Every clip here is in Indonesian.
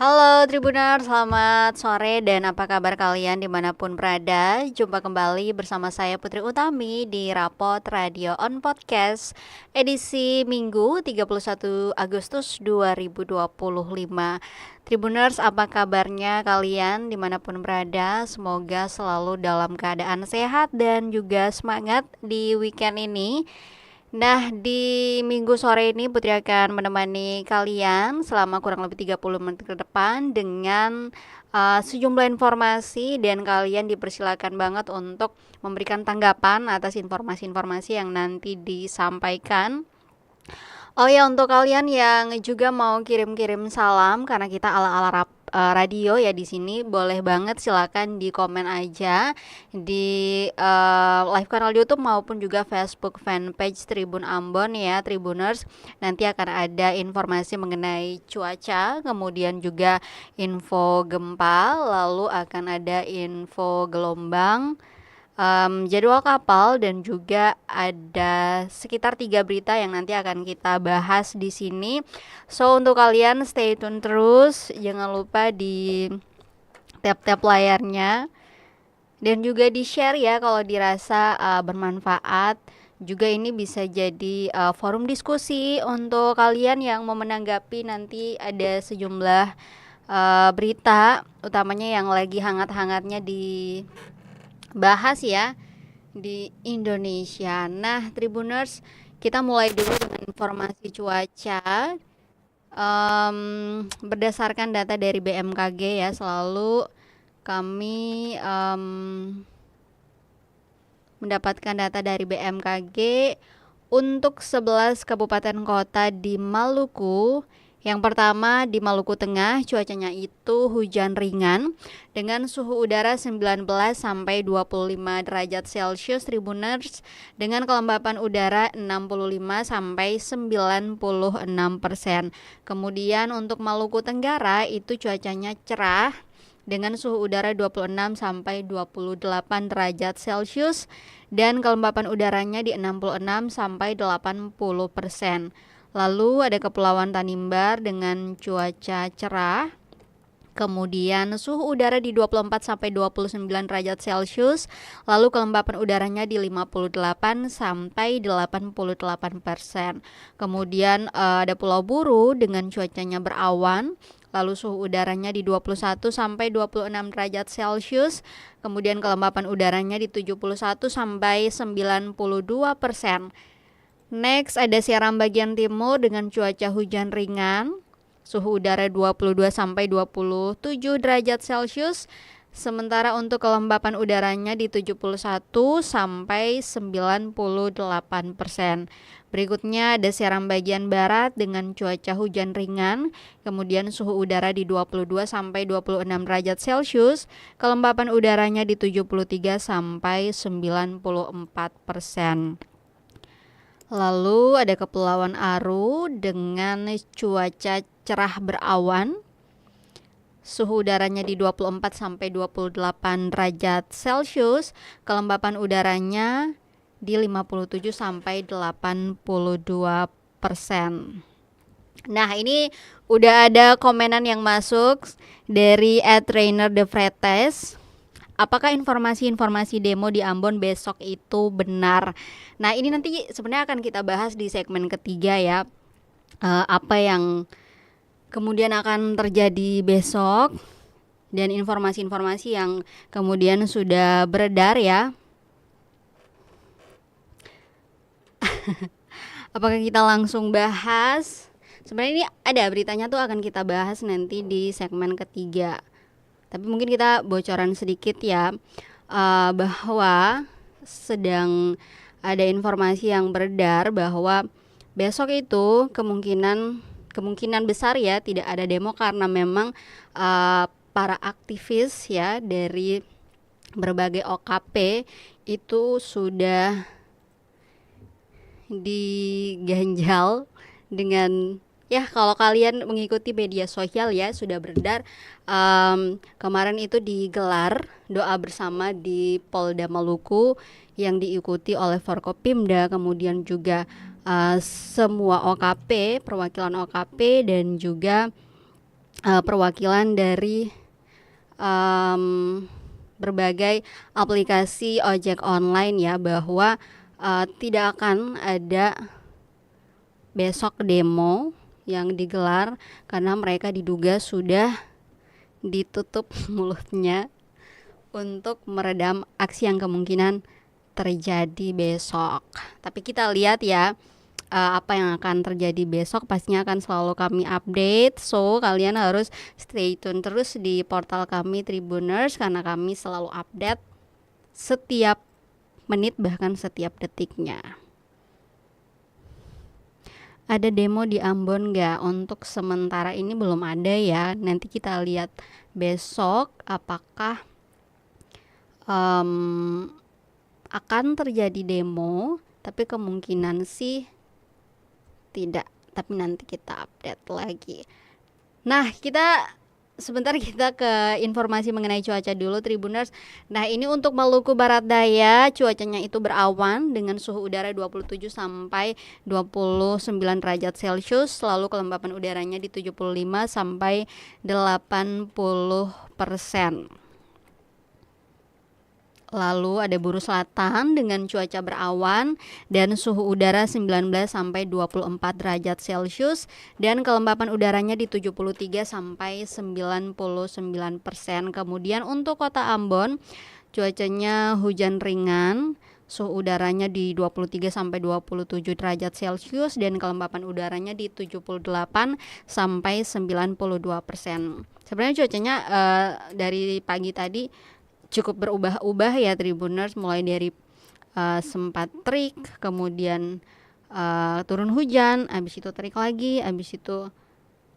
Halo Tribuners, selamat sore dan apa kabar kalian dimanapun berada. Jumpa kembali bersama saya Putri Utami di Rapot Radio On Podcast edisi Minggu 31 Agustus 2025. Tribuners, apa kabarnya kalian dimanapun berada? Semoga selalu dalam keadaan sehat dan juga semangat di weekend ini. Nah, di minggu sore ini Putri akan menemani kalian selama kurang lebih 30 menit ke depan dengan sejumlah informasi, dan kalian dipersilakan banget untuk memberikan tanggapan atas informasi-informasi yang nanti disampaikan. Oh ya, untuk kalian yang juga mau kirim-kirim salam, karena kita ala-ala radio ya di sini, boleh banget silakan di komen aja di live kanal YouTube maupun juga Facebook fanpage Tribun Ambon ya, Tribuners. Nanti akan ada informasi mengenai cuaca, kemudian juga info gempa, lalu akan ada info gelombang, jadwal kapal, dan juga ada sekitar 3 berita yang nanti akan kita bahas di sini. So untuk kalian stay tune terus, jangan lupa di tap-tap layarnya dan juga di share ya kalau dirasa bermanfaat. Juga ini bisa jadi forum diskusi untuk kalian yang mau menanggapi. Nanti ada sejumlah berita utamanya yang lagi hangat-hangatnya dibahas ya di Indonesia. Nah, Tribuners, kita mulai dulu dengan informasi cuaca. Berdasarkan data dari BMKG ya, selalu kami mendapatkan data dari BMKG untuk 11 kabupaten kota di Maluku. Yang pertama di Maluku Tengah, cuacanya itu hujan ringan dengan suhu udara 19 sampai 25 derajat Celcius, Tribuners, dengan kelembapan udara 65 sampai 96%. Kemudian untuk Maluku Tenggara itu cuacanya cerah dengan suhu udara 26 sampai 28 derajat Celcius dan kelembapan udaranya di 66 sampai 80%. Lalu ada Kepulauan Tanimbar dengan cuaca cerah, kemudian suhu udara di 24 sampai 29 derajat Celcius, lalu kelembapan udaranya di 58 sampai 88%. Kemudian ada Pulau Buru dengan cuacanya berawan, lalu suhu udaranya di 21 sampai 26 derajat Celcius, kemudian kelembapan udaranya di 71 sampai 92%. Next ada Seram bagian timur dengan cuaca hujan ringan, suhu udara 22 sampai 27 derajat Celcius, sementara untuk kelembapan udaranya di 71 sampai 98%. Berikutnya ada Seram bagian barat dengan cuaca hujan ringan, kemudian suhu udara di 22 sampai 26 derajat Celcius, kelembapan udaranya di 73 sampai 94%. Lalu ada Kepulauan Aru dengan cuaca cerah berawan, suhu udaranya di 24 sampai 28 derajat Celcius, kelembapan udaranya di 57 sampai 82%. Nah, ini udah ada komenan yang masuk dari @trainer_the_fretes. Apakah informasi-informasi demo di Ambon besok itu benar? Nah, ini nanti sebenarnya akan kita bahas di segmen ketiga ya. Apa yang kemudian akan terjadi besok dan informasi-informasi yang kemudian sudah beredar ya. Apakah kita langsung bahas? Sebenarnya ini ada beritanya tuh, akan kita bahas nanti di segmen ketiga. Tapi mungkin kita bocoran sedikit ya, bahwa sedang ada informasi yang beredar bahwa besok itu kemungkinan besar ya tidak ada demo, karena memang para aktivis ya dari berbagai OKP itu sudah diganjal dengan, ya kalau kalian mengikuti media sosial ya sudah beredar, kemarin itu digelar doa bersama di Polda Maluku yang diikuti oleh Forkopimda, kemudian juga semua OKP, perwakilan OKP, dan juga perwakilan dari berbagai aplikasi ojek online ya, bahwa tidak akan ada besok demo yang digelar karena mereka diduga sudah ditutup mulutnya untuk meredam aksi yang kemungkinan terjadi besok. Tapi kita lihat ya, apa yang akan terjadi besok pastinya akan selalu kami update. So kalian harus stay tune terus di portal kami Tribuners, karena kami selalu update setiap menit bahkan setiap detiknya. Ada demo di Ambon nggak? Untuk sementara ini belum ada ya. Nanti kita lihat besok apakah akan terjadi demo, tapi kemungkinan sih tidak, tapi nanti kita update lagi. Nah, sebentar kita ke informasi mengenai cuaca dulu Tribuners. Nah, ini untuk Maluku Barat Daya, cuacanya itu berawan dengan suhu udara 27 sampai 29 derajat Celcius, lalu kelembapan udaranya di 75 sampai 80%. Lalu ada Buru Selatan dengan cuaca berawan dan suhu udara 19 sampai 24 derajat Celcius dan kelembapan udaranya di 73 sampai 99%. Kemudian untuk Kota Ambon, cuacanya hujan ringan, suhu udaranya di 23 sampai 27 derajat Celcius dan kelembapan udaranya di 78 sampai 92%. Sebenarnya cuacanya dari pagi tadi cukup berubah-ubah ya Tribuners, mulai dari sempat terik, kemudian turun hujan, habis itu terik lagi, habis itu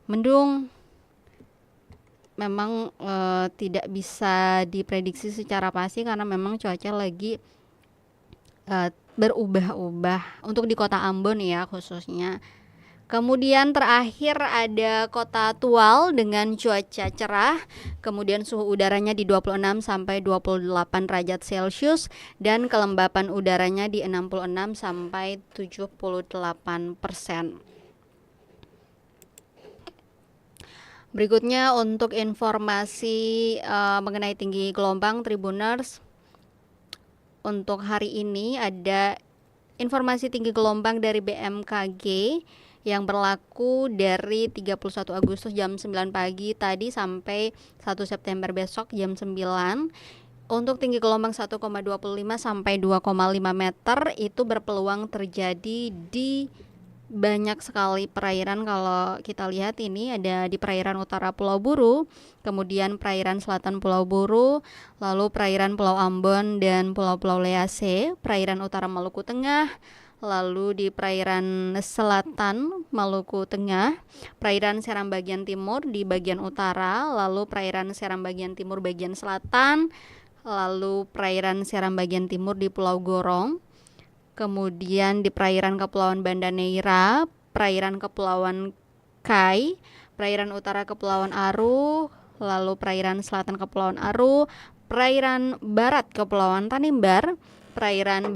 mendung. Memang tidak bisa diprediksi secara pasti karena memang cuaca lagi berubah-ubah untuk di Kota Ambon ya khususnya. Kemudian terakhir ada Kota Tual dengan cuaca cerah, kemudian suhu udaranya di 26 sampai 28 derajat Celcius dan kelembapan udaranya di 66 sampai 78%. Berikutnya untuk informasi mengenai tinggi gelombang Tribuners. Untuk hari ini ada informasi tinggi gelombang dari BMKG yang berlaku dari 31 Agustus jam 9 pagi tadi sampai 1 September besok jam 9. Untuk tinggi gelombang 1,25 sampai 2,5 meter itu berpeluang terjadi di banyak sekali perairan. Kalau kita lihat ini ada di perairan utara Pulau Buru, kemudian perairan selatan Pulau Buru, lalu perairan Pulau Ambon dan Pulau-Pulau Lease, perairan utara Maluku Tengah, lalu di perairan selatan Maluku Tengah, perairan Seram bagian timur di bagian utara, lalu perairan Seram bagian timur bagian selatan, lalu perairan Seram bagian timur di Pulau Gorong, kemudian di perairan Kepulauan Banda Neira, perairan Kepulauan Kai, perairan utara Kepulauan Aru, lalu perairan selatan Kepulauan Aru, perairan barat Kepulauan Tanimbar, perairan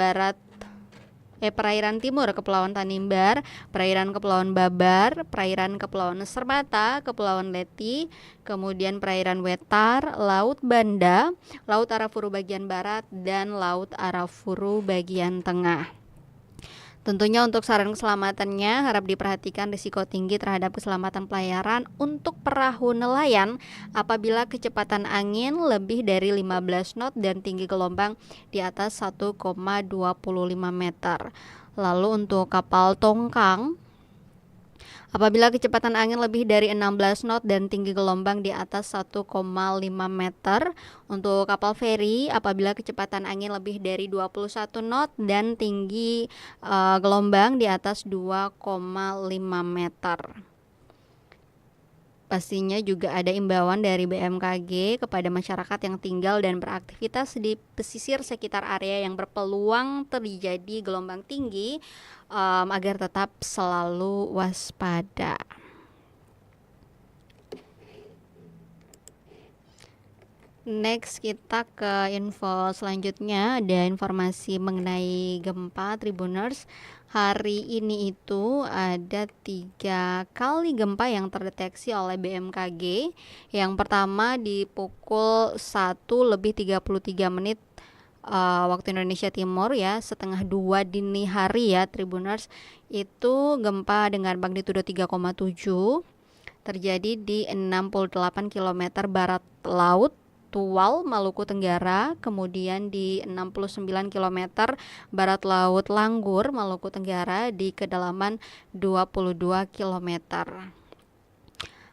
timur Kepulauan Tanimbar, perairan Kepulauan Babar, perairan Kepulauan Serbata, Kepulauan Leti, kemudian perairan Wetar, Laut Banda, Laut Arafuru bagian barat, dan Laut Arafuru bagian tengah. Tentunya untuk saran keselamatannya harap diperhatikan risiko tinggi terhadap keselamatan pelayaran untuk perahu nelayan apabila kecepatan angin lebih dari 15 knot dan tinggi gelombang di atas 1,25 meter. Lalu untuk kapal tongkang apabila kecepatan angin lebih dari 16 knot dan tinggi gelombang di atas 1,5 meter. Untuk kapal feri apabila kecepatan angin lebih dari 21 knot dan tinggi gelombang di atas 2,5 meter. Pastinya juga ada imbauan dari BMKG kepada masyarakat yang tinggal dan beraktivitas di pesisir sekitar area yang berpeluang terjadi gelombang tinggi agar tetap selalu waspada. Next kita ke info selanjutnya, ada informasi mengenai gempa Tribuners. hari ini itu ada 3 kali gempa yang terdeteksi oleh BMKG. Yang pertama di pukul 1:33 waktu Indonesia Timur ya, setengah 2 dini hari ya Tribuners. Itu gempa dengan magnitudo 3,7 terjadi di 68 km barat laut Tual, Maluku Tenggara, kemudian di 69 km barat laut Langgur, Maluku Tenggara di kedalaman 22 km.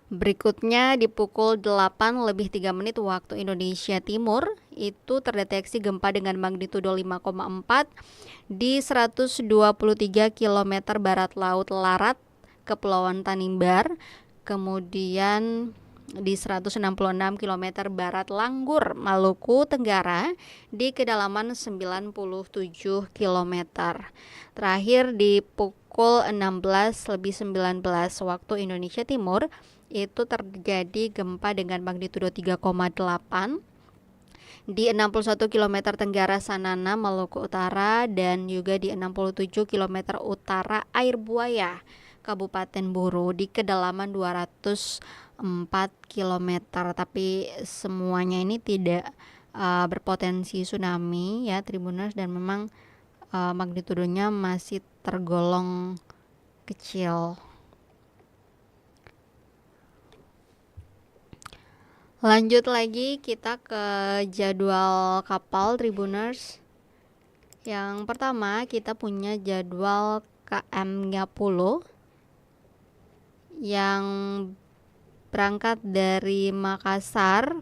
Berikutnya di pukul 8:03 waktu Indonesia Timur, itu terdeteksi gempa dengan magnitudo 5,4 di 123 km barat laut Larat, Kepulauan Tanimbar, kemudian di 166 km barat Langgur, Maluku Tenggara di kedalaman 97 km. Terakhir di pukul 16:19 waktu Indonesia Timur, itu terjadi gempa dengan magnitudo 3,8 di 61 km tenggara Sanana, Maluku Utara, dan juga di 67 km utara Air Buaya, Kabupaten Buru di kedalaman 204 km. Tapi semuanya ini tidak berpotensi tsunami ya Tribuners, dan memang magnitudonya masih tergolong kecil. Lanjut lagi kita ke jadwal kapal Tribuners. Yang pertama kita punya jadwal KM Ngapulu yang berangkat dari Makassar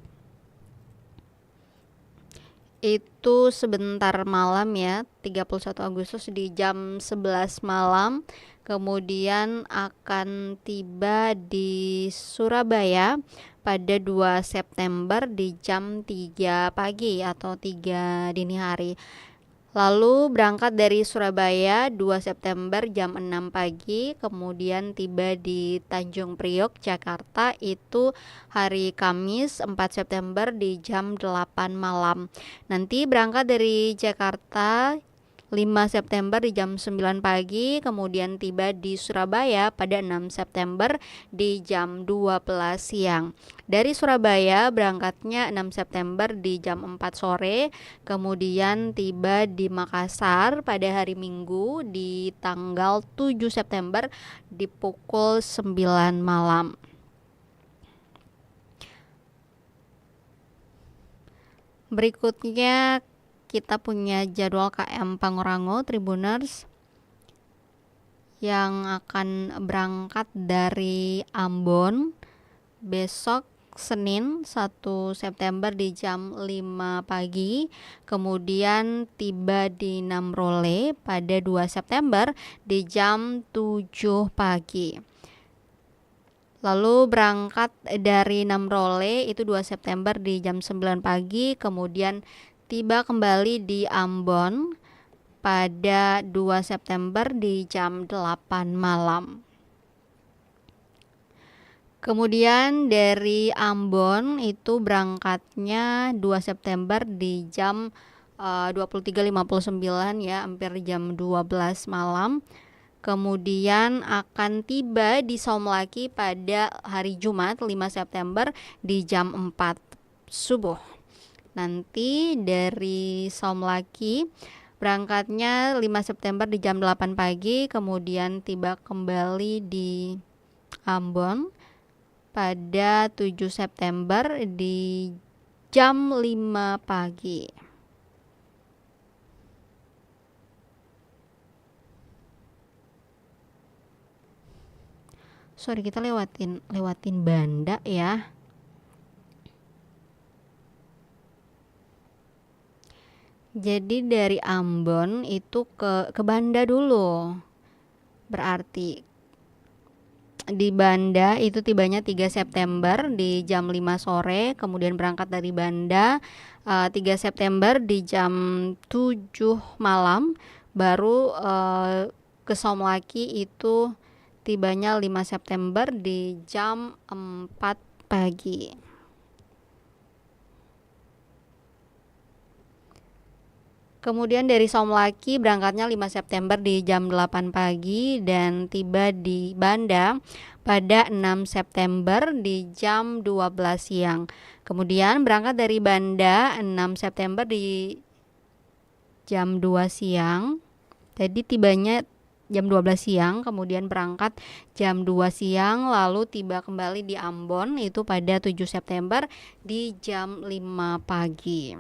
itu sebentar malam ya, 31 Agustus di jam 11 malam, kemudian akan tiba di Surabaya pada 2 September di jam 3 pagi atau 3 dini hari. Lalu berangkat dari Surabaya 2 September jam 6 pagi, kemudian tiba di Tanjung Priok, Jakarta itu hari Kamis 4 September di jam 8 malam. Nanti berangkat dari Jakarta 5 September di jam 9 pagi, kemudian tiba di Surabaya pada 6 September di jam 12 siang. Dari Surabaya berangkatnya 6 September di jam 4 sore, kemudian tiba di Makassar pada hari Minggu di tanggal 7 September di pukul 9 malam. Berikutnya kita punya jadwal KM Pangrango Tribuners yang akan berangkat dari Ambon besok Senin 1 September di jam 5 pagi, kemudian tiba di Namrole pada 2 September di jam 7 pagi. Lalu berangkat dari Namrole itu 2 September di jam 9 pagi, kemudian tiba kembali di Ambon pada 2 September di jam 8 malam. Kemudian dari Ambon itu berangkatnya 2 September di jam 23.59 ya, hampir jam 12 malam. Kemudian akan tiba di Saumlaki pada hari Jumat 5 September di jam 4 subuh. Nanti dari Saumlaki berangkatnya 5 September di jam 8 pagi, kemudian tiba kembali di Ambon pada 7 September di jam 5 pagi. Sorry, kita lewatin Banda ya. Jadi dari Ambon itu ke Banda dulu. Berarti di Banda itu tibanya 3 September di jam 5 sore, kemudian berangkat dari Banda 3 September di jam 7 malam, baru ke Saumlaki itu tibanya 5 September di jam 4 pagi. Kemudian dari Somlaki berangkatnya 5 September di jam 8 pagi dan tiba di Banda pada 6 September di jam 12 siang. Kemudian berangkat dari Banda 6 September di jam 2 siang. Jadi tibanya jam 12 siang, kemudian berangkat jam 2 siang, lalu tiba kembali di Ambon itu pada 7 September di jam 5 pagi.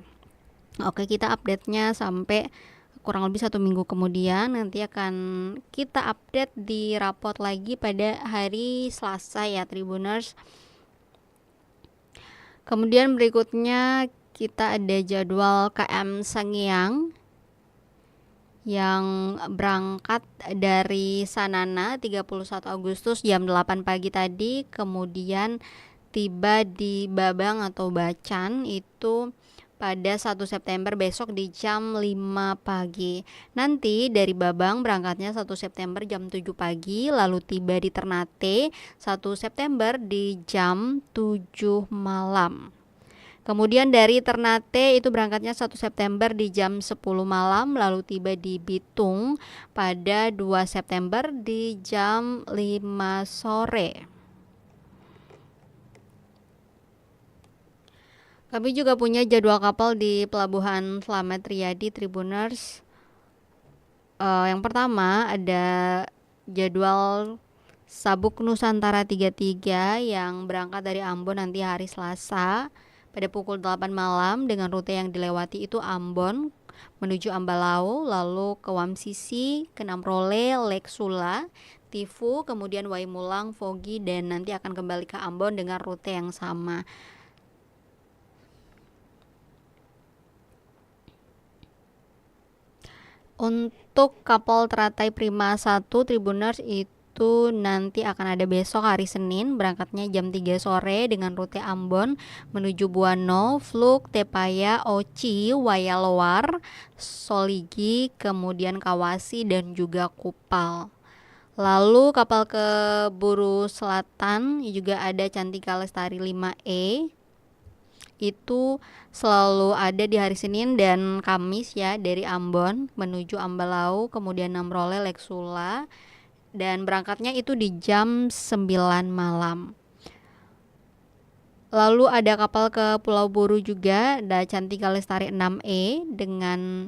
Oke, kita update-nya sampai kurang lebih 1 minggu kemudian. Nanti akan kita update di rapot lagi pada hari Selasa ya Tribuners. Kemudian berikutnya kita ada jadwal KM Sangiang yang berangkat dari Sanana 31 Agustus jam 8 pagi tadi, kemudian tiba di Babang atau Bacan itu pada 1 September besok di jam 5 pagi. Nanti dari Babang berangkatnya 1 September jam 7 pagi, lalu tiba di Ternate 1 September di jam 7 malam. Kemudian dari Ternate itu berangkatnya 1 September di jam 10 malam, lalu tiba di Bitung pada 2 September di jam 5 sore. Kami juga punya jadwal kapal di Pelabuhan Slamet Riyadi Tribuners. Yang pertama ada jadwal Sabuk Nusantara 33 yang berangkat dari Ambon nanti hari Selasa pada pukul 8 malam dengan rute yang dilewati itu Ambon menuju Ambalau, lalu ke Wamsisi, ke Namrole, Lake Sula, Tifu, kemudian Waimulang, Fogi, dan nanti akan kembali ke Ambon dengan rute yang sama. Untuk kapal Teratai Prima 1 Tribuners itu nanti akan ada besok hari Senin, berangkatnya jam 3 sore dengan rute Ambon menuju Buano, Fluk, Tepaya, Oci, Wayalowar, Soligi, kemudian Kawasi dan juga Kupal. Lalu kapal ke Buru Selatan juga ada Cantika Lestari 5E, itu selalu ada di hari Senin dan Kamis ya, dari Ambon menuju Ambalau, kemudian Namrole, Lake Sula, dan berangkatnya itu di jam 9 malam. Lalu ada kapal ke Pulau Buru juga, ada Cantika Lestari 6E dengan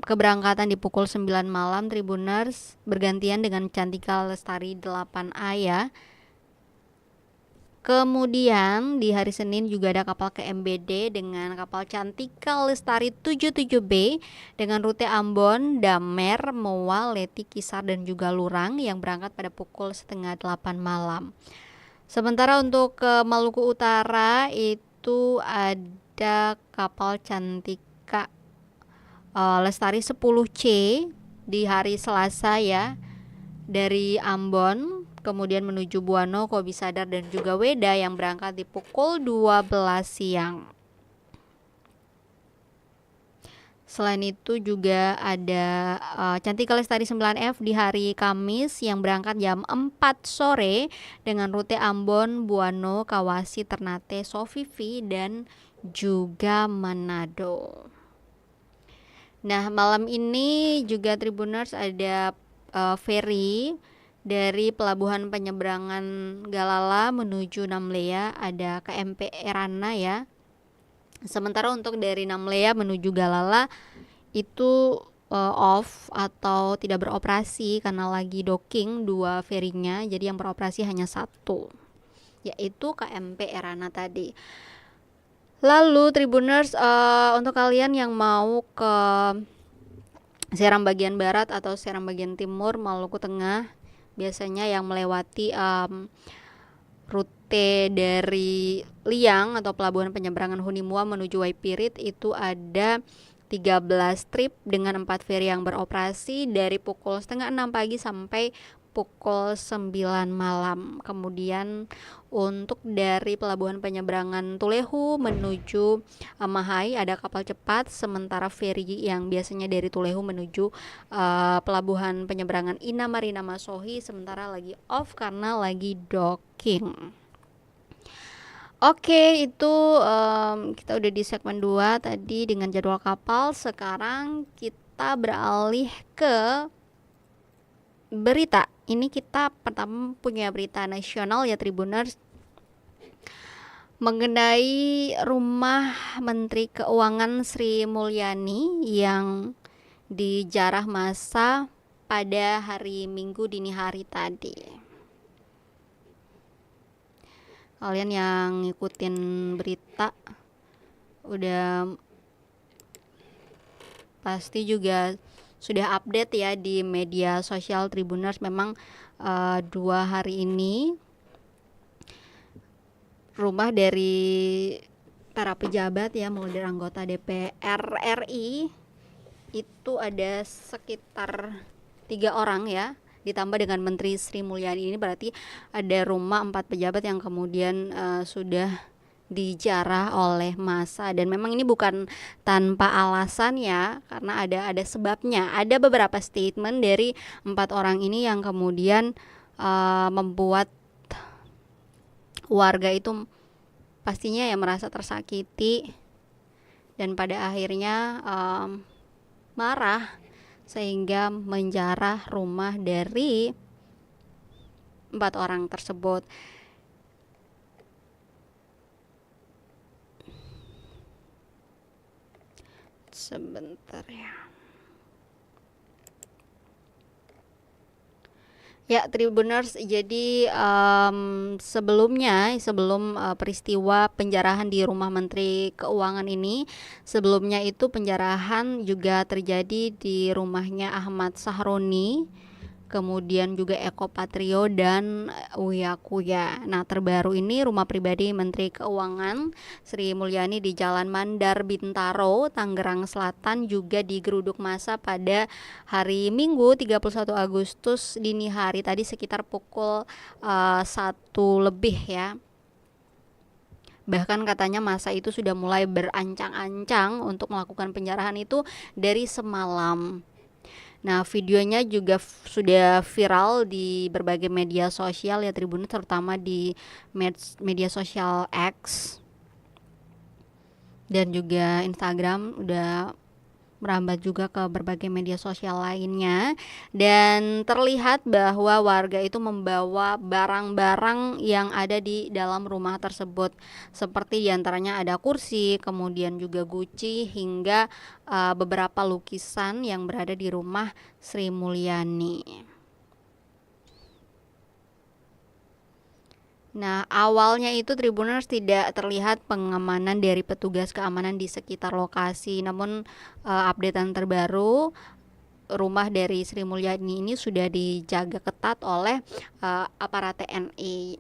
keberangkatan di pukul 9 malam Tribuners, bergantian dengan Cantika Lestari 8A ya. Kemudian di hari Senin juga ada kapal ke MBD dengan kapal Cantika Lestari 77B dengan rute Ambon, Damer, Moa, Leti, Kisar dan juga Lurang yang berangkat pada pukul 7:30 malam. Sementara untuk ke Maluku Utara itu ada kapal Cantika Lestari 10C di hari Selasa ya, dari Ambon kemudian menuju Buano, Kobi Sadar dan juga Weda yang berangkat di pukul 12 siang. Selain itu juga ada Cantika Lestari 9F di hari Kamis yang berangkat jam 4 sore dengan rute Ambon, Buano, Kawasi, Ternate, Sofifi dan juga Manado. Nah, malam ini juga Tribuners ada ferry dari Pelabuhan Penyeberangan Galala menuju Namlea, ada KMP Erana ya. Sementara untuk dari Namlea menuju Galala itu off atau tidak beroperasi karena lagi docking 2 ferinya, jadi yang beroperasi hanya 1, yaitu KMP Erana tadi. Lalu Tribuners, untuk kalian yang mau ke Seram bagian barat atau Seram bagian timur Maluku Tengah, biasanya yang melewati rute dari Liang atau Pelabuhan Penyeberangan Hunimua menuju Waipirit itu ada 13 trip dengan 4 feri yang beroperasi dari pukul 5:30 pagi sampai pukul 9 malam. Kemudian untuk dari Pelabuhan Penyeberangan Tulehu menuju Mahai ada kapal cepat, sementara feri yang biasanya dari Tulehu menuju Pelabuhan Penyeberangan Ina Marina Masohi sementara lagi off karena lagi docking. Oke, itu kita udah di segmen 2 tadi dengan jadwal kapal. Sekarang kita beralih ke berita. Ini kita pertama punya berita nasional ya Tribuners, mengenai rumah Menteri Keuangan Sri Mulyani yang dijarah massa pada hari Minggu dini hari tadi. Kalian yang ngikutin berita udah pasti juga sudah update ya di media sosial Tribuners. Memang 2 hari ini rumah dari para pejabat ya, mulai dari anggota DPR RI itu ada sekitar 3 orang ya, ditambah dengan Menteri Sri Mulyani, ini berarti ada rumah 4 pejabat yang kemudian sudah dijarah oleh massa. Dan memang ini bukan tanpa alasan ya, karena ada sebabnya. Ada beberapa statement dari 4 orang ini yang kemudian membuat warga itu pastinya ya merasa tersakiti dan pada akhirnya marah sehingga menjarah rumah dari 4 orang tersebut. Sebentar ya. Ya, Tribuners, jadi sebelum peristiwa penjarahan di rumah Menteri Keuangan ini, sebelumnya itu penjarahan juga terjadi di rumahnya Ahmad Sahroni, kemudian juga Eko Patrio dan Uya Kuya. Nah, terbaru ini rumah pribadi Menteri Keuangan Sri Mulyani di Jalan Mandar Bintaro, Tangerang Selatan juga digeruduk massa pada hari Minggu 31 Agustus dini hari tadi sekitar pukul 1 lebih ya. Bahkan katanya massa itu sudah mulai berancang-ancang untuk melakukan penjarahan itu dari semalam. Nah, videonya juga sudah viral di berbagai media sosial ya Tribun, terutama di media sosial X dan juga Instagram, udah merambat juga ke berbagai media sosial lainnya. Dan terlihat bahwa warga itu membawa barang-barang yang ada di dalam rumah tersebut, seperti diantaranya ada kursi, kemudian juga guci, hingga beberapa lukisan yang berada di rumah Sri Mulyani. Nah, awalnya itu Tribuners tidak terlihat pengamanan dari petugas keamanan di sekitar lokasi. Namun updatean terbaru, rumah dari Sri Mulyani ini sudah dijaga ketat oleh aparat TNI.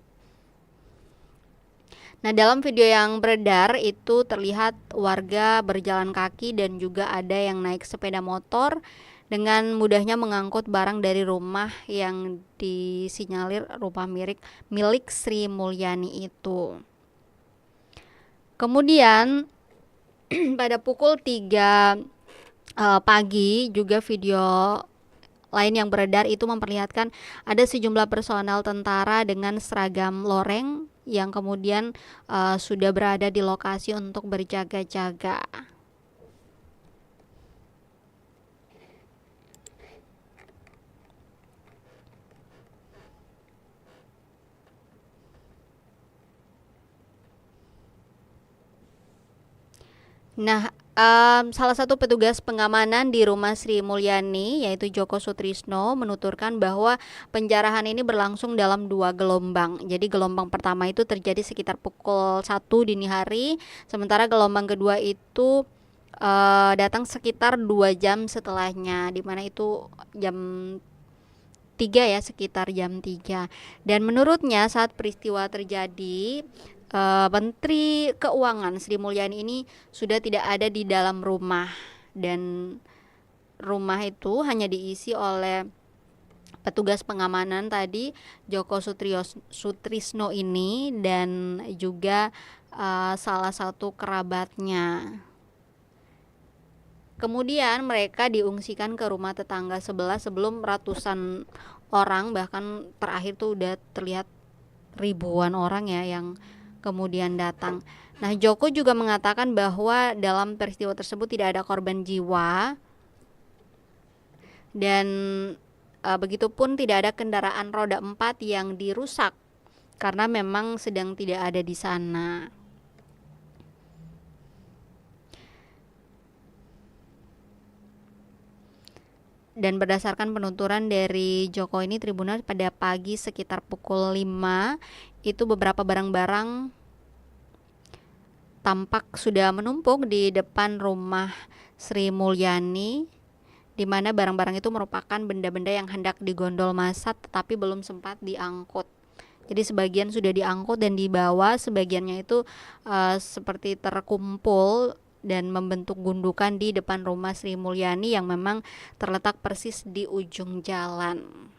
Nah, dalam video yang beredar itu terlihat warga berjalan kaki dan juga ada yang naik sepeda motor dengan mudahnya mengangkut barang dari rumah yang disinyalir rumah milik Sri Mulyani itu. Kemudian pada pukul 3 pagi juga video lain yang beredar itu memperlihatkan ada sejumlah personel tentara dengan seragam loreng yang kemudian sudah berada di lokasi untuk berjaga-jaga. Nah, salah satu petugas pengamanan di rumah Sri Mulyani yaitu Joko Sutrisno menuturkan bahwa penjarahan ini berlangsung dalam 2 gelombang. Jadi gelombang pertama itu terjadi sekitar pukul 1 dini hari, sementara gelombang kedua itu datang sekitar 2 jam setelahnya, di mana itu jam 3 ya, sekitar jam 3. Dan menurutnya saat peristiwa terjadi, Menteri Keuangan Sri Mulyani ini sudah tidak ada di dalam rumah, dan rumah itu hanya diisi oleh petugas pengamanan tadi, Joko Sutrisno ini, dan juga salah satu kerabatnya. Kemudian mereka diungsikan ke rumah tetangga sebelah sebelum ratusan orang, bahkan terakhir tuh udah terlihat ribuan orang ya yang kemudian datang. Nah, Joko juga mengatakan bahwa dalam peristiwa tersebut tidak ada korban jiwa dan begitupun tidak ada kendaraan roda 4 yang dirusak karena memang sedang tidak ada di sana. Dan berdasarkan penuturan dari Joko ini, Tribuners, pada pagi sekitar pukul 5 itu beberapa barang-barang tampak sudah menumpuk di depan rumah Sri Mulyani, di mana barang-barang itu merupakan benda-benda yang hendak digondol massa tetapi belum sempat diangkut. Jadi sebagian sudah diangkut dan dibawa, sebagiannya itu seperti terkumpul dan membentuk gundukan di depan rumah Sri Mulyani yang memang terletak persis di ujung jalan.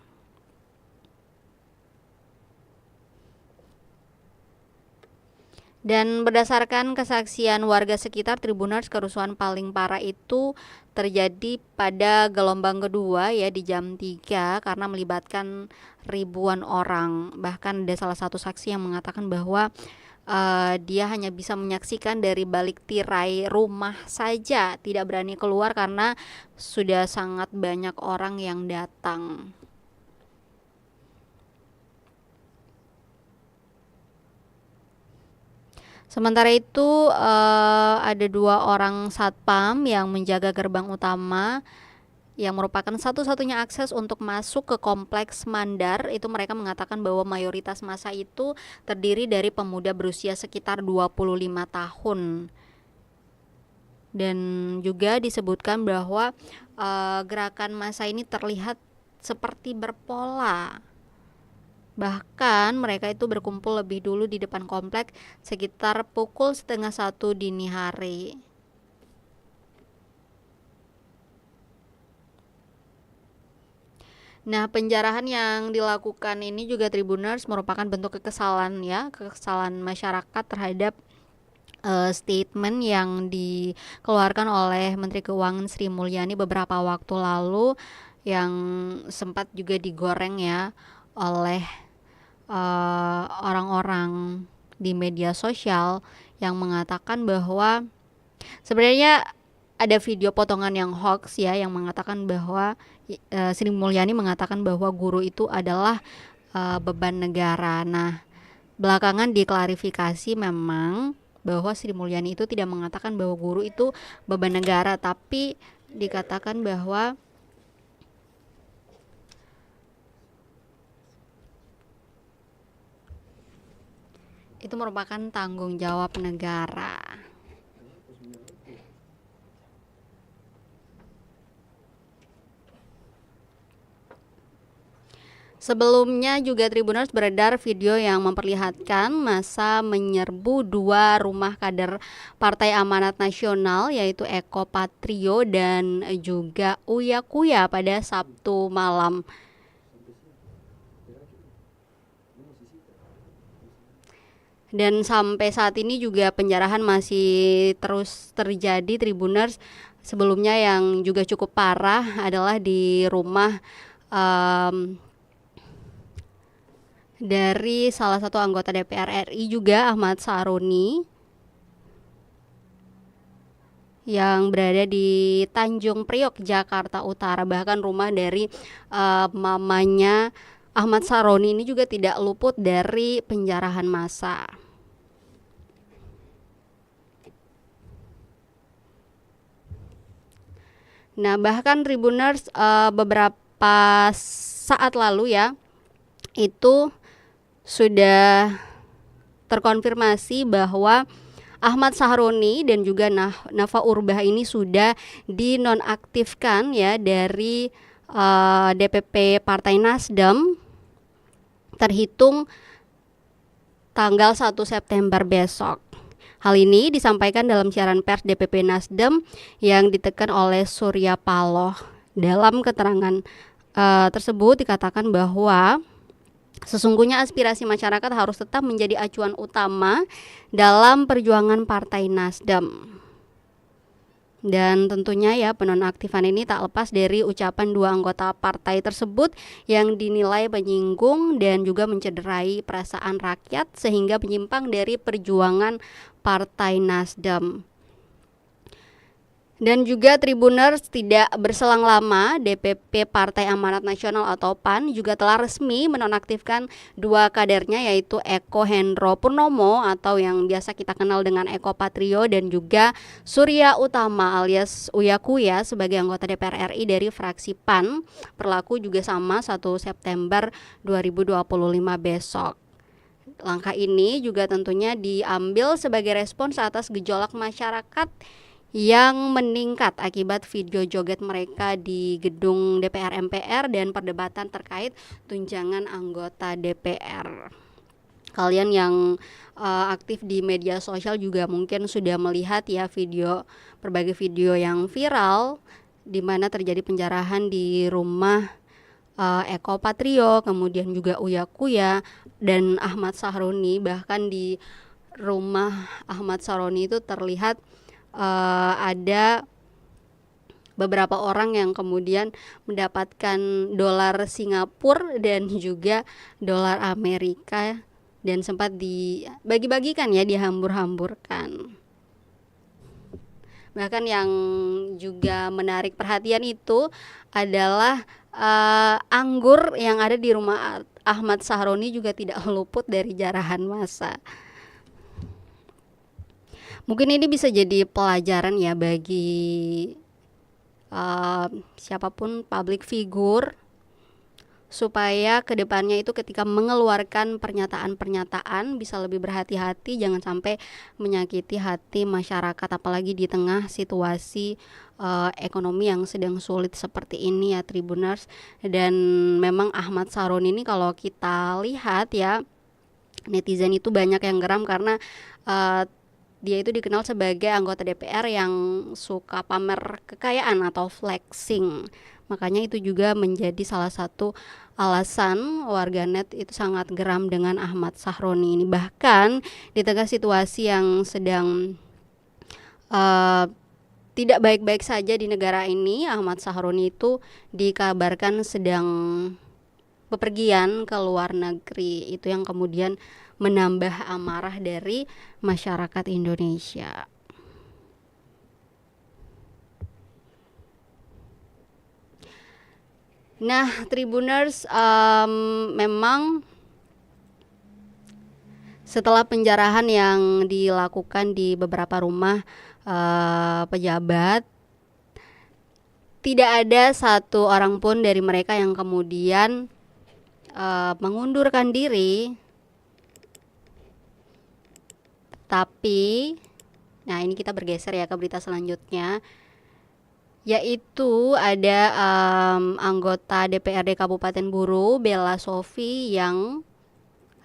Dan berdasarkan kesaksian warga sekitar, Tribuners, kerusuhan paling parah itu terjadi pada gelombang kedua ya di jam 3 karena melibatkan ribuan orang. Bahkan ada salah satu saksi yang mengatakan bahwa dia hanya bisa menyaksikan dari balik tirai rumah saja, tidak berani keluar karena sudah sangat banyak orang yang datang. Sementara itu ada 2 orang satpam yang menjaga gerbang utama yang merupakan satu-satunya akses untuk masuk ke kompleks Mandar. Itu mereka mengatakan bahwa mayoritas massa itu terdiri dari pemuda berusia sekitar 25 tahun. Dan juga disebutkan bahwa gerakan massa ini terlihat seperti berpola. Bahkan mereka itu berkumpul lebih dulu di depan kompleks sekitar pukul 12:30 dini hari. Nah, penjarahan yang dilakukan ini juga, Tribuners, merupakan bentuk kekesalan ya, kekesalan masyarakat terhadap statement yang dikeluarkan oleh Menteri Keuangan Sri Mulyani beberapa waktu lalu yang sempat juga digoreng ya oleh orang-orang di media sosial yang mengatakan bahwa sebenarnya ada video potongan yang hoax ya, yang mengatakan bahwa Sri Mulyani mengatakan bahwa guru itu adalah beban negara. Nah, belakangan diklarifikasi memang bahwa Sri Mulyani itu tidak mengatakan bahwa guru itu beban negara, tapi dikatakan bahwa itu merupakan tanggung jawab negara. Sebelumnya juga, Tribuners, beredar video yang memperlihatkan massa menyerbu 2 rumah kader Partai Amanat Nasional, yaitu Eko Patrio dan juga Uya Kuya pada Sabtu malam. Dan sampai saat ini juga penjarahan masih terus terjadi, Tribuners. Sebelumnya yang juga cukup parah adalah di rumah dari salah satu anggota DPR RI juga, Ahmad Saroni, yang berada di Tanjung Priok, Jakarta Utara. Bahkan rumah dari mamanya Ahmad Saroni ini juga tidak luput dari penjarahan massa. Nah, bahkan, Tribuners, beberapa saat lalu ya, itu sudah terkonfirmasi bahwa Ahmad Sahroni dan juga Nafa Urbah ini sudah dinonaktifkan ya dari DPP Partai Nasdem terhitung tanggal 1 September besok. Hal ini disampaikan dalam siaran pers DPP Nasdem yang ditekan oleh Surya Paloh. Dalam keterangan tersebut dikatakan bahwa sesungguhnya aspirasi masyarakat harus tetap menjadi acuan utama dalam perjuangan Partai Nasdem. Dan tentunya ya penonaktifan ini tak lepas dari ucapan dua anggota partai tersebut yang dinilai menyinggung dan juga mencederai perasaan rakyat sehingga menyimpang dari perjuangan Partai Nasdem. Dan juga Tribuners, tidak berselang lama DPP Partai Amanat Nasional atau PAN juga telah resmi menonaktifkan dua kadernya, yaitu Eko Hendro Purnomo atau yang biasa kita kenal dengan Eko Patrio dan juga Surya Utama alias Uya Kuya sebagai anggota DPR RI dari fraksi PAN, berlaku juga sama 1 September 2025 besok. Langkah ini juga tentunya diambil sebagai respons atas gejolak masyarakat yang meningkat akibat video joget mereka di gedung DPR MPR dan perdebatan terkait tunjangan anggota DPR. Kalian yang aktif di media sosial juga mungkin sudah melihat ya berbagai video yang viral di mana terjadi penjarahan di rumah Eko Patrio, kemudian juga Uya Kuya dan Ahmad Sahroni. Bahkan di rumah Ahmad Sahroni itu terlihat ada beberapa orang yang kemudian mendapatkan dolar Singapura dan juga dolar Amerika dan sempat dibagi-bagikan ya, dihambur-hamburkan. Bahkan yang juga menarik perhatian itu adalah anggur yang ada di rumah Ahmad Sahroni juga tidak luput dari jarahan massa. Mungkin ini bisa jadi pelajaran ya bagi siapapun public figure, supaya kedepannya itu ketika mengeluarkan pernyataan-pernyataan bisa lebih berhati-hati, jangan sampai menyakiti hati masyarakat, apalagi di tengah situasi ekonomi yang sedang sulit seperti ini ya Tribuners. Dan memang Ahmad Sahroni ini kalau kita lihat ya, netizen itu banyak yang geram karena dia itu dikenal sebagai anggota DPR yang suka pamer kekayaan atau flexing. Makanya itu juga menjadi salah satu alasan warganet itu sangat geram dengan Ahmad Sahroni ini. Bahkan di tengah situasi yang sedang tidak baik-baik saja di negara ini, Ahmad Sahroni itu dikabarkan sedang bepergian ke luar negeri. Itu yang kemudian menambah amarah dari masyarakat Indonesia. Nah, Tribuners, memang setelah penjarahan yang dilakukan di beberapa rumah pejabat, tidak ada satu orang pun dari mereka yang kemudian mengundurkan diri. Tapi, nah ini kita bergeser ya ke berita selanjutnya, yaitu ada anggota DPRD Kabupaten Buru, Bella Sophie, yang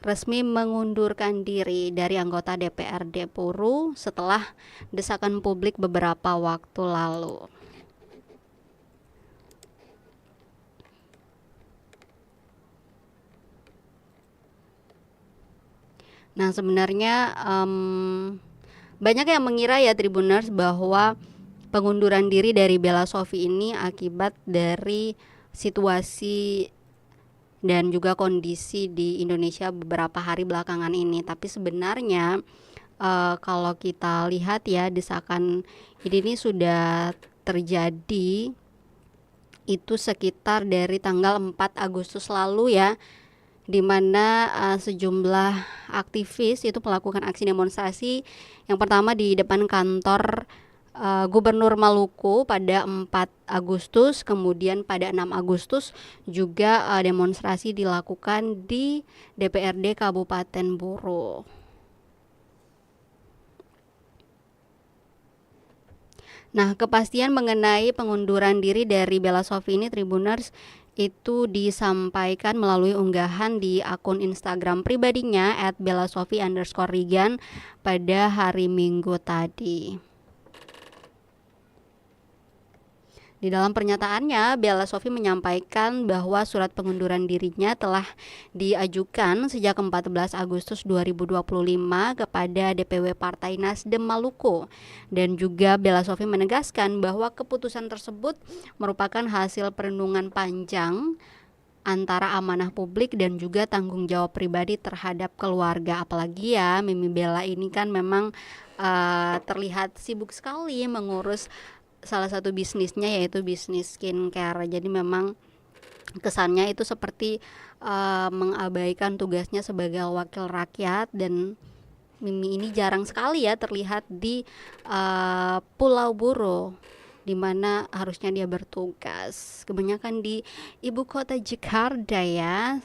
resmi mengundurkan diri dari anggota DPRD Buru setelah desakan publik beberapa waktu lalu. Nah, sebenarnya banyak yang mengira ya Tribuners bahwa pengunduran diri dari Bella Sophie ini akibat dari situasi dan juga kondisi di Indonesia beberapa hari belakangan ini. Tapi sebenarnya kalau kita lihat ya, desakan ini sudah terjadi itu sekitar dari tanggal 4 Agustus lalu ya, di mana sejumlah aktivis itu melakukan aksi demonstrasi. Yang pertama di depan kantor Gubernur Maluku pada 4 Agustus, kemudian pada 6 Agustus juga demonstrasi dilakukan di DPRD Kabupaten Buru. Nah, kepastian mengenai pengunduran diri dari Bella Sophie ini Tribuners itu disampaikan melalui unggahan di akun Instagram pribadinya @bellasophie_regan pada hari Minggu tadi. Di dalam pernyataannya, Bella Sofie menyampaikan bahwa surat pengunduran dirinya telah diajukan sejak 14 Agustus 2025 kepada DPW Partai Nasdem Maluku. Dan juga Bella Sofie menegaskan bahwa keputusan tersebut merupakan hasil perenungan panjang antara amanah publik dan juga tanggung jawab pribadi terhadap keluarga. Apalagi ya, Mimi Bella ini kan memang terlihat sibuk sekali mengurus salah satu bisnisnya, yaitu bisnis skincare. Jadi memang kesannya itu seperti mengabaikan tugasnya sebagai wakil rakyat, dan Mimi ini jarang sekali ya terlihat di Pulau Buru, di mana harusnya dia bertugas. Kebanyakan di ibu kota Jakarta ya.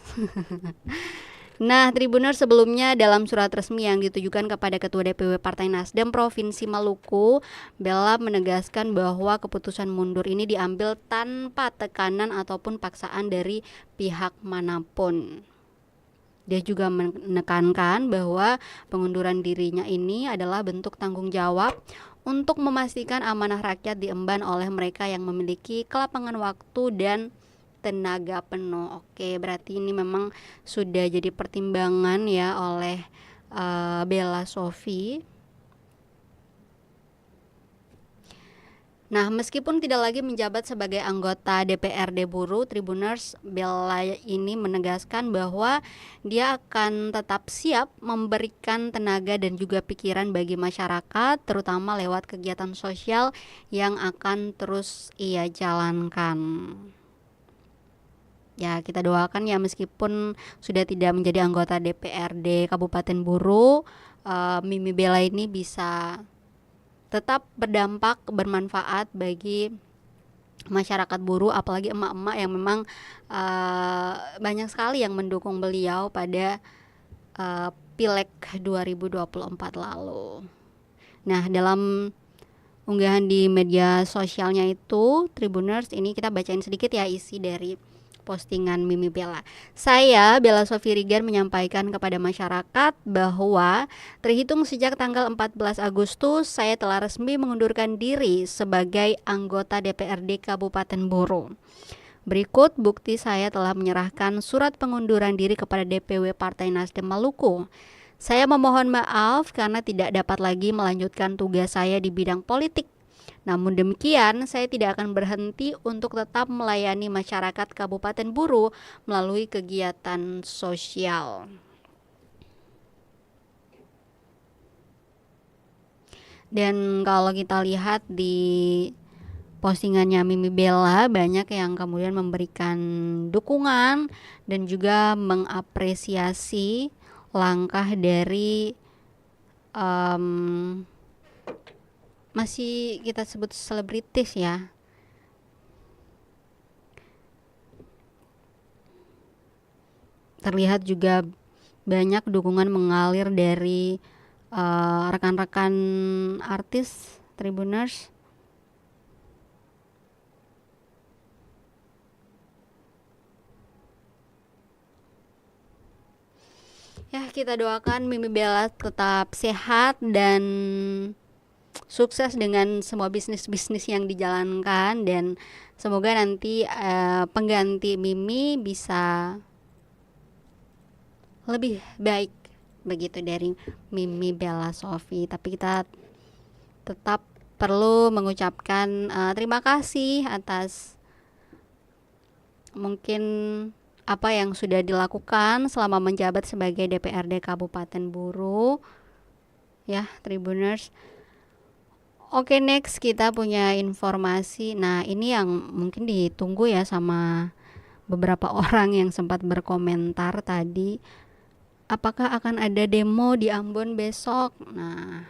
Nah, Tribuners, sebelumnya dalam surat resmi yang ditujukan kepada Ketua DPW Partai Nasdem Provinsi Maluku, Bella menegaskan bahwa keputusan mundur ini diambil tanpa tekanan ataupun paksaan dari pihak manapun. Dia juga menekankan bahwa pengunduran dirinya ini adalah bentuk tanggung jawab untuk memastikan amanah rakyat diemban oleh mereka yang memiliki kelapangan waktu dan tenaga penuh. Oke, berarti ini memang sudah jadi pertimbangan ya oleh Bella Sofie. Nah, meskipun tidak lagi menjabat sebagai anggota DPRD Buru, Tribuners, Bella ini menegaskan bahwa dia akan tetap siap memberikan tenaga dan juga pikiran bagi masyarakat, terutama lewat kegiatan sosial yang akan terus ia jalankan. Ya, kita doakan ya, meskipun sudah tidak menjadi anggota DPRD Kabupaten Buru, Mimi Bella ini bisa tetap berdampak, bermanfaat bagi masyarakat Buru, apalagi emak-emak yang memang banyak sekali yang mendukung beliau pada Pileg 2024 lalu. Nah, dalam unggahan di media sosialnya itu, Tribuners, ini kita bacain sedikit ya isi dari postingan Mimi Bella. Saya, Bella Sofie Regan, menyampaikan kepada masyarakat bahwa terhitung sejak tanggal 14 Agustus saya telah resmi mengundurkan diri sebagai anggota DPRD Kabupaten Buru. Berikut bukti saya telah menyerahkan surat pengunduran diri kepada DPW Partai Nasdem Maluku. Saya memohon maaf karena tidak dapat lagi melanjutkan tugas saya di bidang politik. Namun demikian, saya tidak akan berhenti untuk tetap melayani masyarakat Kabupaten Buru melalui kegiatan sosial. Dan kalau kita lihat di postingannya Mimi Bella, banyak yang kemudian memberikan dukungan dan juga mengapresiasi langkah dari masih kita sebut selebritis ya. Terlihat juga banyak dukungan mengalir dari rekan-rekan artis Tribuners. Ya, kita doakan Mimi Bella tetap sehat dan sukses dengan semua bisnis-bisnis yang dijalankan, dan semoga nanti pengganti Mimi bisa lebih baik begitu dari Mimi Bella Sofie. Tapi kita tetap perlu mengucapkan terima kasih atas mungkin apa yang sudah dilakukan selama menjabat sebagai DPRD Kabupaten Buru ya, Tribuners. Oke, next kita punya informasi. Nah, ini yang mungkin ditunggu ya sama beberapa orang yang sempat berkomentar tadi. Apakah akan ada demo di Ambon besok? Nah,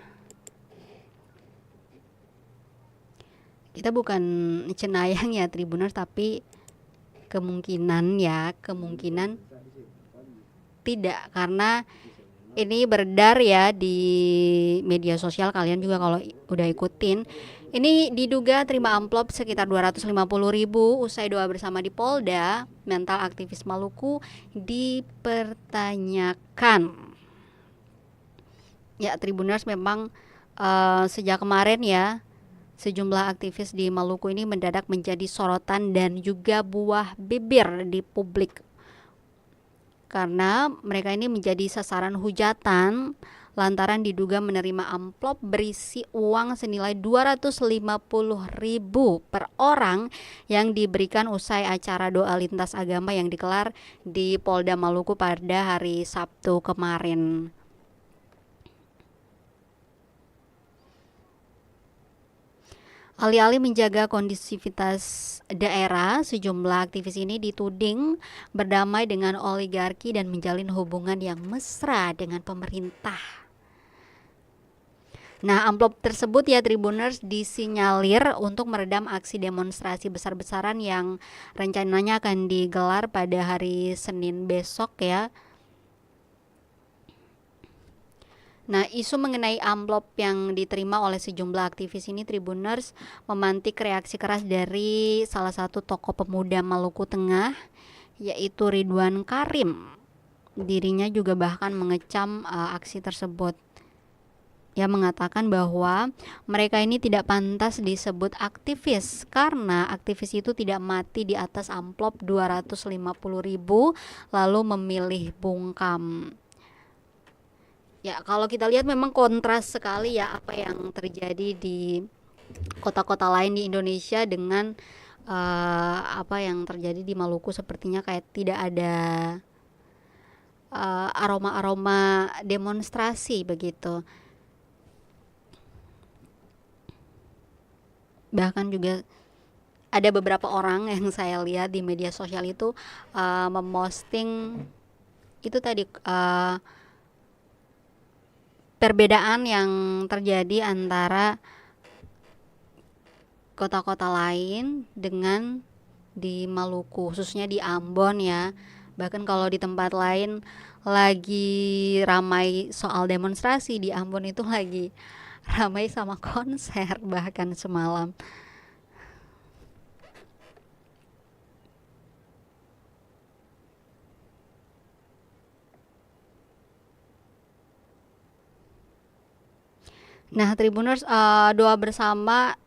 kita bukan cenayang ya Tribuners, tapi kemungkinan tidak, karena ini beredar ya di media sosial, kalian juga kalau udah ikutin. Ini diduga terima amplop sekitar 250.000 usai doa bersama di Polda. Mental aktivis Maluku dipertanyakan. Ya, Tribuners, memang sejak kemarin ya Sejumlah aktivis di Maluku ini mendadak menjadi sorotan dan juga buah bibir di publik karena mereka ini menjadi sasaran hujatan lantaran diduga menerima amplop berisi uang senilai 250.000 per orang yang diberikan usai acara doa lintas agama yang digelar di Polda Maluku pada hari Sabtu kemarin. Alih-alih menjaga kondusivitas daerah, sejumlah aktivis ini dituding berdamai dengan oligarki dan menjalin hubungan yang mesra dengan pemerintah. Nah, amplop tersebut ya Tribuners disinyalir untuk meredam aksi demonstrasi besar-besaran yang rencananya akan digelar pada hari Senin besok ya. Nah, isu mengenai amplop yang diterima oleh sejumlah aktivis ini Tribuners memantik reaksi keras dari salah satu tokoh pemuda Maluku Tengah, yaitu Ridwan Karim. Dirinya juga bahkan mengecam aksi tersebut. Ia mengatakan bahwa mereka ini tidak pantas disebut aktivis karena aktivis itu tidak mati di atas amplop 250.000 lalu memilih bungkam. Ya, kalau kita lihat memang kontras sekali ya apa yang terjadi di kota-kota lain di Indonesia dengan apa yang terjadi di Maluku. Sepertinya kayak tidak ada aroma-aroma demonstrasi begitu. Bahkan juga ada beberapa orang yang saya lihat di media sosial itu memposting itu tadi perbedaan yang terjadi antara kota-kota lain dengan di Maluku, khususnya di Ambon ya. Bahkan kalau di tempat lain lagi ramai soal demonstrasi, di Ambon itu lagi ramai sama konser bahkan semalam. Nah, Tribuners, doa bersama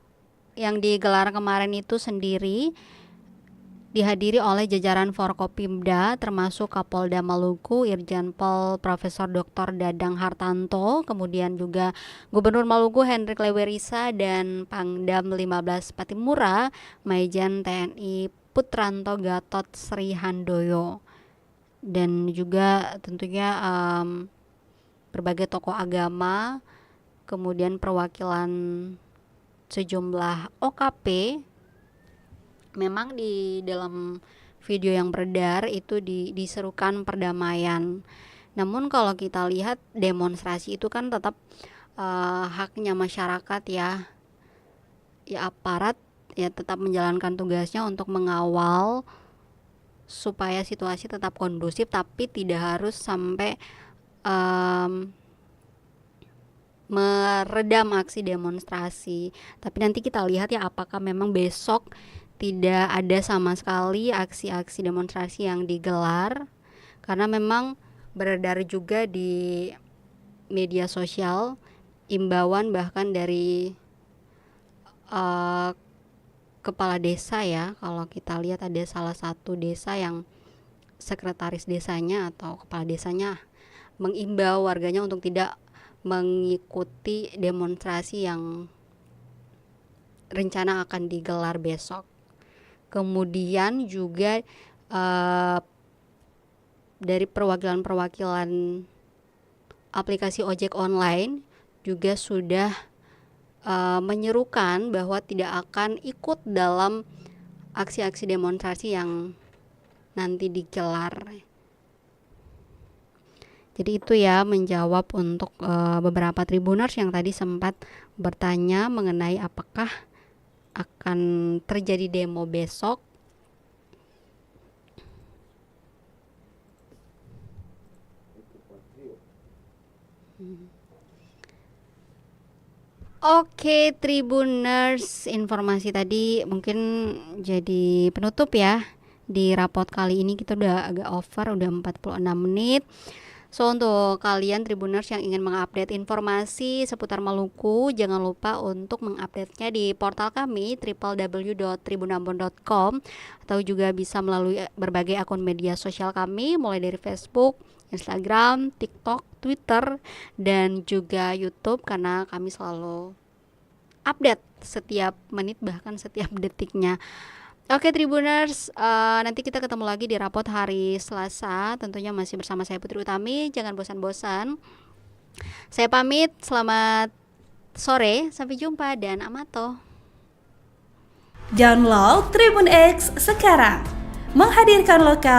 yang digelar kemarin itu sendiri dihadiri oleh jajaran Forkopimda termasuk Kapolda Maluku Irjen Pol Profesor Dr. Dadang Hartanto, kemudian juga Gubernur Maluku Hendrik Lewerisa dan Pangdam 15 Patimura Maijen TNI Putranto Gatot Sri Handoyo, dan juga tentunya berbagai tokoh agama, kemudian perwakilan sejumlah OKP. Memang di dalam video yang beredar itu diserukan perdamaian. Namun kalau kita lihat demonstrasi itu kan tetap haknya masyarakat ya. Ya aparat ya tetap menjalankan tugasnya untuk mengawal supaya situasi tetap kondusif, tapi tidak harus sampai meredam aksi demonstrasi. Tapi nanti kita lihat ya apakah memang besok tidak ada sama sekali aksi-aksi demonstrasi yang digelar, karena memang beredar juga di media sosial imbauan bahkan dari kepala desa ya. Kalau kita lihat ada salah satu desa yang sekretaris desanya atau kepala desanya mengimbau warganya untuk tidak mengikuti demonstrasi yang rencana akan digelar besok. Kemudian juga dari perwakilan aplikasi ojek online juga sudah menyerukan bahwa tidak akan ikut dalam aksi-aksi demonstrasi yang nanti digelar. Jadi itu ya menjawab untuk beberapa Tribuners yang tadi sempat bertanya mengenai apakah akan terjadi demo besok. Oke, Tribuners, informasi tadi mungkin jadi penutup ya. Di rapot kali ini kita udah agak over, udah 46 menit. So untuk kalian Tribuners yang ingin mengupdate informasi seputar Maluku, jangan lupa untuk mengupdate-nya di portal kami www.tribunambon.com, atau juga bisa melalui berbagai akun media sosial kami mulai dari Facebook, Instagram, TikTok, Twitter, dan juga YouTube, karena kami selalu update setiap menit bahkan setiap detiknya. Oke Tribuners, nanti kita ketemu lagi di rapot hari Selasa. Tentunya masih bersama saya Putri Utami. Jangan bosan-bosan. Saya pamit, selamat sore, sampai jumpa dan amato. Download Tribun X sekarang, menghadirkan lokal